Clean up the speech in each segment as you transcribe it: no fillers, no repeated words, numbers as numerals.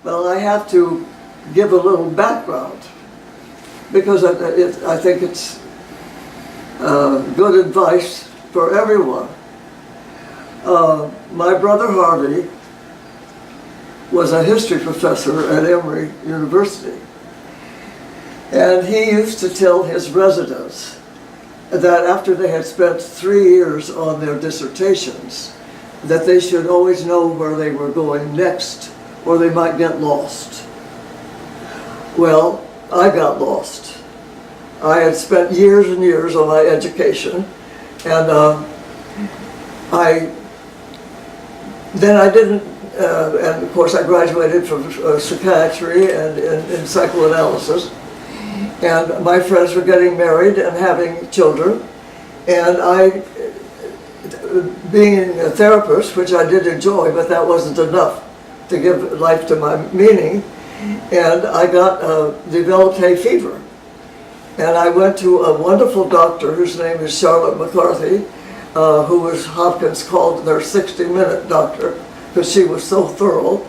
Well, I have to give a little background because I think it's good advice for everyone. My brother Harvey was a history professor at Emory University. And he used to tell his residents that after they had spent 3 years on their dissertations, that they should always know where they were going next, or they might get lost. Well, I got lost. I had spent years and years on my education, and then I didn't, and of course I graduated from psychiatry and in psychoanalysis. And my friends were getting married and having children. And I, being a therapist, which I did enjoy, but that wasn't enough to give life to my meaning. And I developed hay fever. And I went to a wonderful doctor whose name is Charlotte McCarthy, who was Hopkins called their 60-minute doctor, because she was so thorough.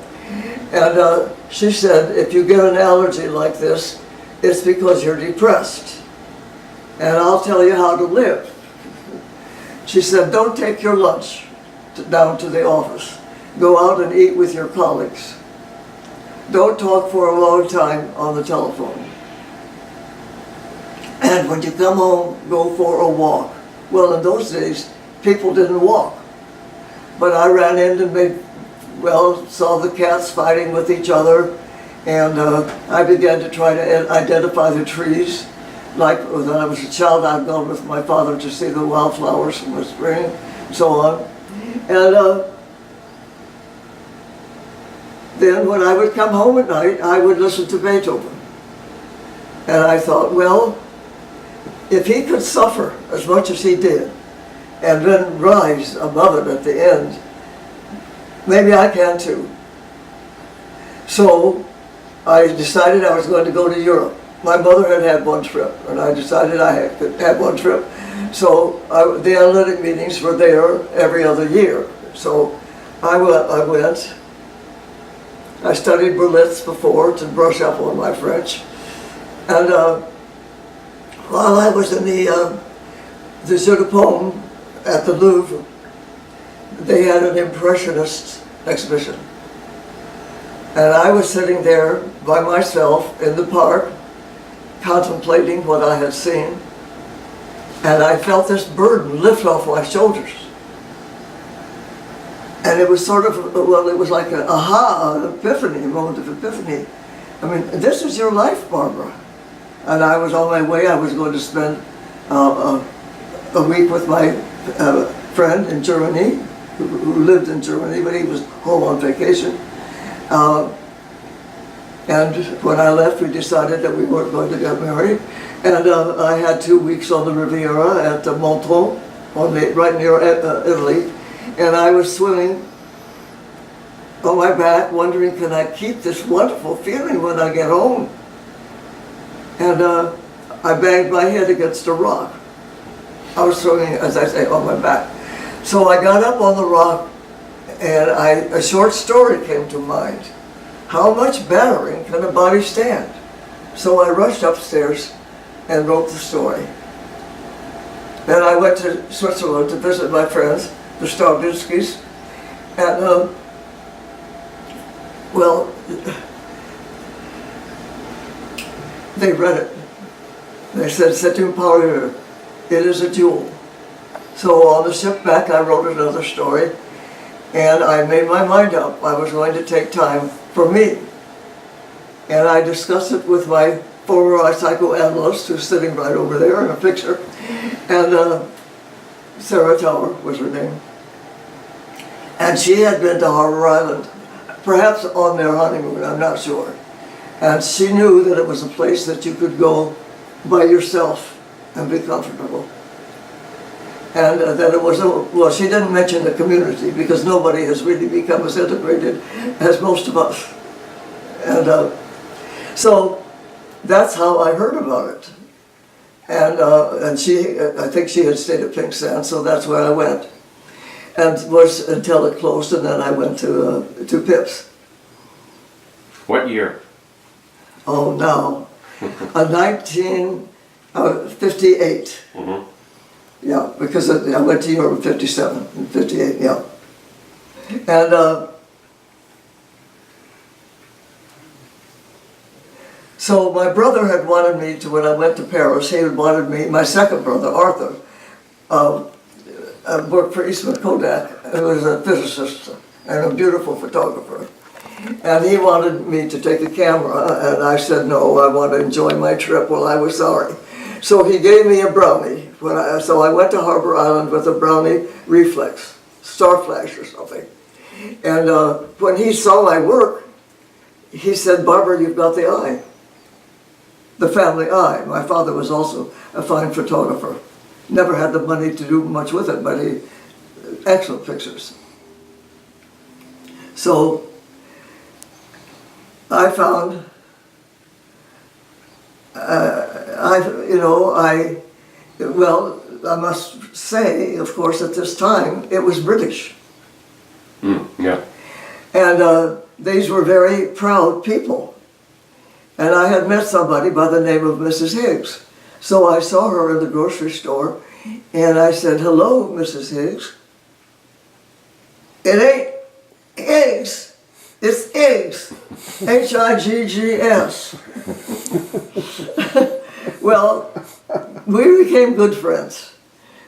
And she said, if you get an allergy like this, it's because you're depressed. And I'll tell you how to live. She said, don't take your lunch down to the office. Go out and eat with your colleagues. Don't talk for a long time on the telephone. And when you come home, go for a walk. Well, in those days, people didn't walk. But I ran in and saw the cats fighting with each other. And I began to try to identify the trees. Like when I was a child, I'd gone with my father to see the wildflowers in the spring, and so on. And then when I would come home at night, I would listen to Beethoven. And I thought, well, if he could suffer as much as he did, and then rise above it at the end, maybe I can too. So I decided I was going to go to Europe. My mother had one trip, and I decided I could have one trip. So the analytic meetings were there every other year. So I went. I studied Berlitz before to brush up on my French. And while I was in the Jeu de Paume at the Louvre, they had an Impressionist exhibition. And I was sitting there by myself in the park, contemplating what I had seen, and I felt this burden lift off my shoulders. And it was sort of, well, it was like an epiphany, a moment of epiphany. I mean, this is your life, Barbara. And I was on my way. I was going to spend a week with my friend in Germany, who lived in Germany, but he was home on vacation. And when I left, we decided that we weren't going to get married. And I had 2 weeks on the Riviera at Montreux, right near Italy. And I was swimming on my back, wondering, can I keep this wonderful feeling when I get home? And I banged my head against a rock. I was swimming, as I say, on my back. So I got up on the rock, and a short story came to mind. How much battering can a body stand? So I rushed upstairs and wrote the story. Then I went to Switzerland to visit my friends, the Strawinskys, and they read it. They said, "C'est une parure," it is a jewel. So on the ship back, I wrote another story, and I made my mind up. I was going to take time for me. And I discussed it with my former psychoanalyst, who's sitting right over there in a picture, and Sarah Tower was her name. And she had been to Harbor Island, perhaps on their honeymoon, I'm not sure. And she knew that it was a place that you could go by yourself and be comfortable. And that it was, well, she didn't mention the community because nobody has really become as integrated as most of us. And so that's how I heard about it. And she, I think she had stayed at Pink Sand, so that's where I went. And was until it closed, and then I went to Pips. What year? Oh, now, 1958. Mm-hmm. Yeah, because I went to Europe in 57 and 58, yeah. And so my brother had wanted me to, when I went to Paris, he had wanted me, my second brother, Arthur, worked for Eastman Kodak, who was a physicist and a beautiful photographer. And he wanted me to take a camera, and I said, no, I want to enjoy my trip. Well, I was sorry. So he gave me a Brownie. So I went to Harbor Island with a Brownie reflex, Star Flash or something. And when he saw my work, he said, Barbara, you've got the eye, the family eye. My father was also a fine photographer. Never had the money to do much with it, but he, excellent pictures. So I found, well, I must say, of course, at this time, it was British. Yeah. And these were very proud people. And I had met somebody by the name of Mrs. Higgs. So I saw her in the grocery store, and I said, hello, Mrs. Higgs. It ain't eggs, it's Higgs, Higgs. Well, we became good friends.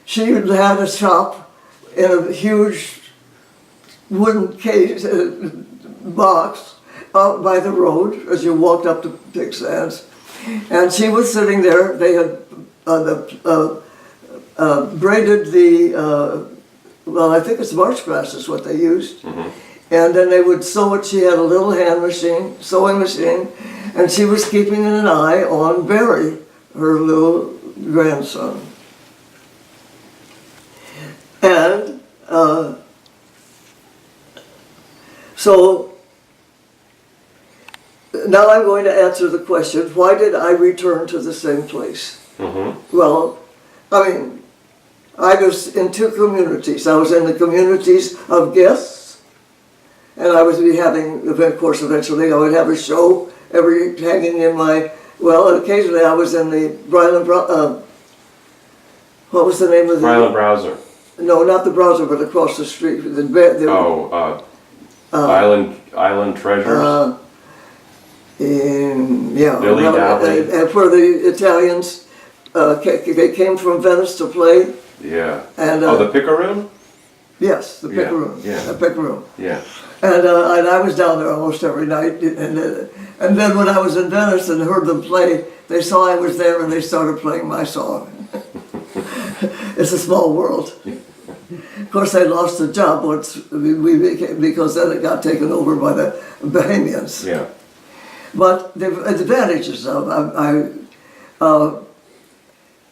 She had a shop in a huge wooden case, box out by the road as you walked up to Pig Sands. And she was sitting there. They had braided the, well, I think it's marsh grass is what they used. Mm-hmm. And then they would sew it. She had a little hand machine, sewing machine, and she was keeping an eye on Barry, her little grandson. And so now I'm going to answer the question, why did I return to the same place? Mm-hmm. Well, I mean, I was in two communities. I was in the communities of guests, and I was having, of course, eventually I would have a show hanging in my, well, and occasionally I was in the Bryland, what was the name of the? Bryland Browser. No, not the Browser, but across the street. Island Treasures. Yeah, Billy Dowley. And where the Italians, they came from Venice to play. Yeah. And the Picaroon? Yes, the Picaroon. Yeah. The Picaroon. Yeah. And I was down there almost every night. And then when I was in Venice and heard them play, they saw I was there and they started playing my song. It's a small world. Of course, I lost the job once because then it got taken over by the Bahamians. Yeah. But the advantages of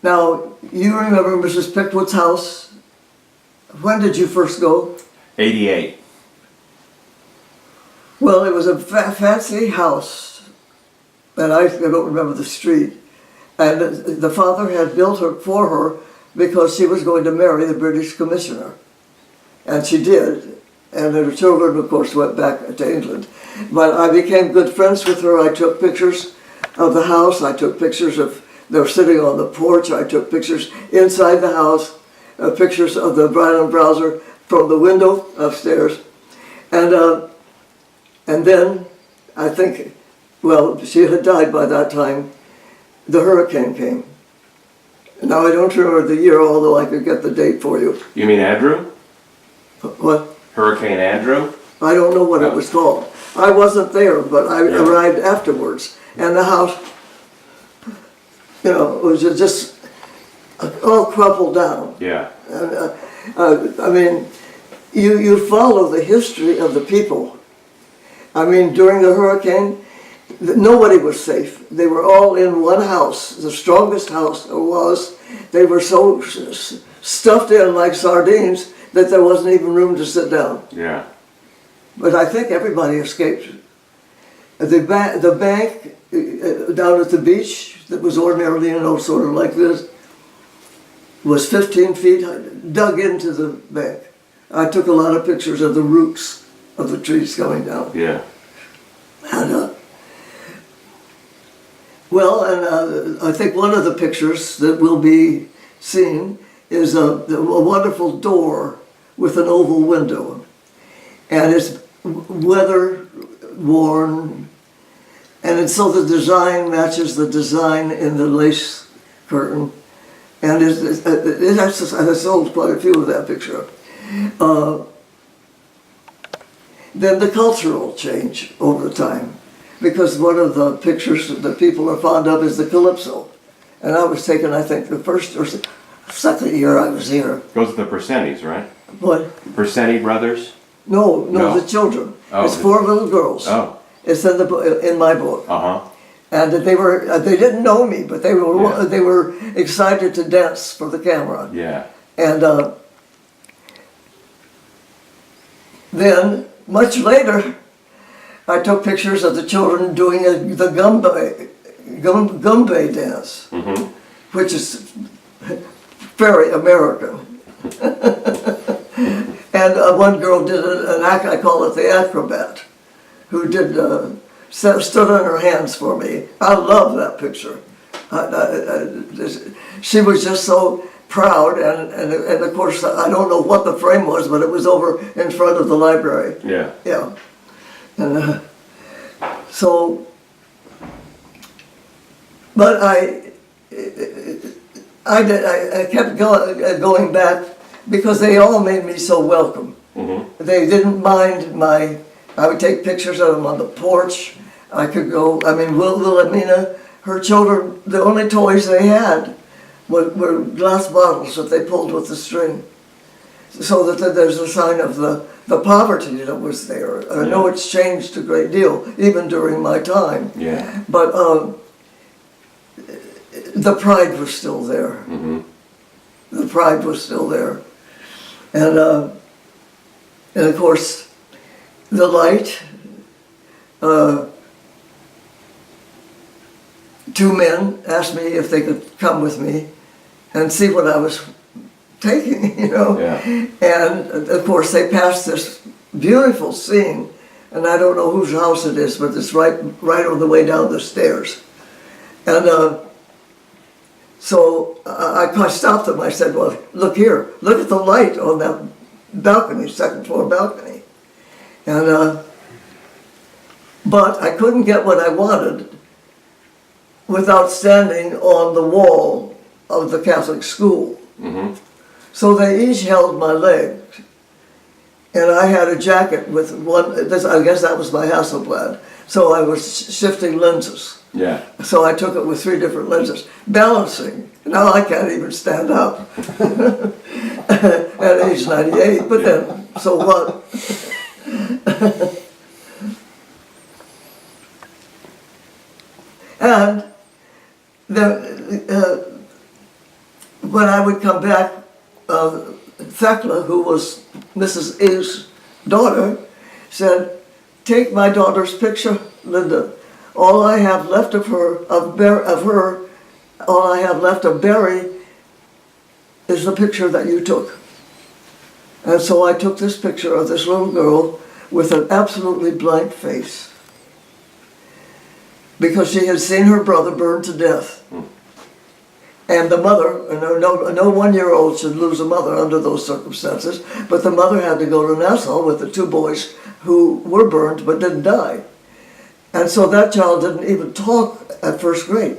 now, you remember Mrs. Pickwood's house? When did you first go? 88. Well, it was a fancy house, and I don't remember the street. And the father had built her for her because she was going to marry the British commissioner. And she did. And her children, of course, went back to England. But I became good friends with her. I took pictures of the house. I took pictures of, they were sitting on the porch. I took pictures inside the house, pictures of the Bryland Browser from the window upstairs. And then, I think, well, she had died by that time. The hurricane came. Now, I don't remember the year, although I could get the date for you. You mean Andrew? What? Hurricane Andrew? I don't know what it was called. I wasn't there, but I arrived afterwards. And the house, was just all crumpled down. Yeah. I mean, you follow the history of the people. I mean, during the hurricane, nobody was safe. They were all in one house, the strongest house there was. They were so stuffed in like sardines that there wasn't even room to sit down. Yeah. But I think everybody escaped. The bank down at the beach that was ordinarily, sort of like this, was 15 feet dug into the bank. I took a lot of pictures of the roots of the trees going down. Yeah. And Well, and I think one of the pictures that will be seen is a wonderful door with an oval window. And it's weather worn, and so the design matches the design in the lace curtain. And I sold quite a few of that picture. Then the cultural change over time, because one of the pictures that people are fond of is the Calypso. And I was taken, I think, the first or second year I was here. Goes to the Persennis, right? What? Persenni brothers? No, No. the children. Oh, It's 4 little girls. Oh. It's in my book. Uh-huh. And they didn't know me, but they Yeah. were excited to dance for the camera. Yeah. And then, much later, I took pictures of the children doing the gumbe dance, Mm-hmm. which is very American. And one girl did an act, I call it the acrobat, who did stood on her hands for me. I love that picture. She was just so proud, and of course I don't know what the frame was, but it was over in front of the library. Yeah. Yeah, and so, but I kept going back because they all made me so welcome. Mm-hmm. They didn't mind I would take pictures of them on the porch. I could go, Wilhelmina, her children, the only toys they had were glass bottles that they pulled with the string. So that there's a sign of the poverty that was there. I know it's changed a great deal, even during my time. Yeah. But the pride was still there. Mm-hmm. The pride was still there. And of course, the light, 2 men asked me if they could come with me and see what I was taking, Yeah. And of course they passed this beautiful scene, and I don't know whose house it is, but it's right on the way down the stairs. And so I stopped them. I said, well, look here, look at the light on that balcony, second floor balcony. And but I couldn't get what I wanted without standing on the wall of the Catholic school. Mm-hmm. So they each held my leg, and I had a jacket with one, I guess that was my Hasselblad, so I was shifting lenses. Yeah. So I took it with 3 different lenses, balancing. Now I can't even stand up at age 98, but then, so what? And when I would come back, Thekla, who was Mrs. A's daughter, said, take my daughter's picture, Linda. All I have left of her, all I have left of Barry is the picture that you took. And so I took this picture of this little girl with an absolutely blank face, because she had seen her brother burned to death. And the mother, no 1-year-old should lose a mother under those circumstances, but the mother had to go to Nassau with the 2 boys who were burned but didn't die. And so that child didn't even talk at first grade.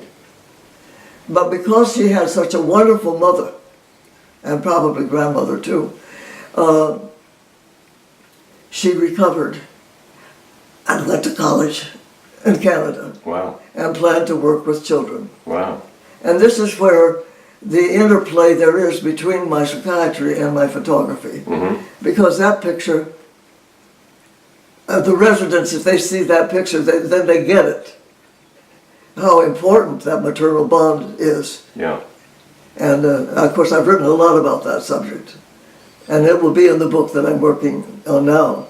But because she had such a wonderful mother, and probably grandmother too, she recovered and went to college in Canada. Wow. And planned to work with children. Wow. And this is where the interplay there is between my psychiatry and my photography. Mm-hmm. Because that picture, the residents, if they see that picture, then they get it. How important that maternal bond is. Yeah. And of course I've written a lot about that subject. And it will be in the book that I'm working on now.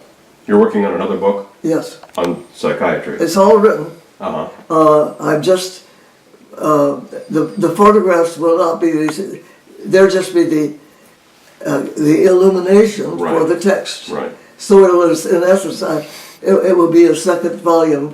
You're working on another book Yes. on psychiatry. It's all written. Uh-huh. I'm just, the photographs will not be these, they'll just be the illumination for Right. the text. Right. So it was, in essence, it will be a second volume